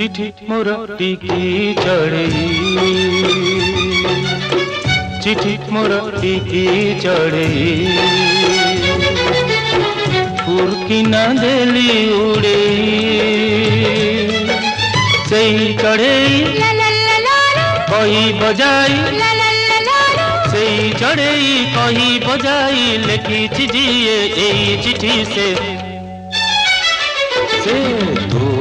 चिठी मोर टिकी चढ़ई, चिठी मोर टिकी चढ़ई, फुरकी न देली उड़ई, सही चढ़ई कही बजाई, सही चढ़ई कही बजाई, लिखी जिए चिठी से तू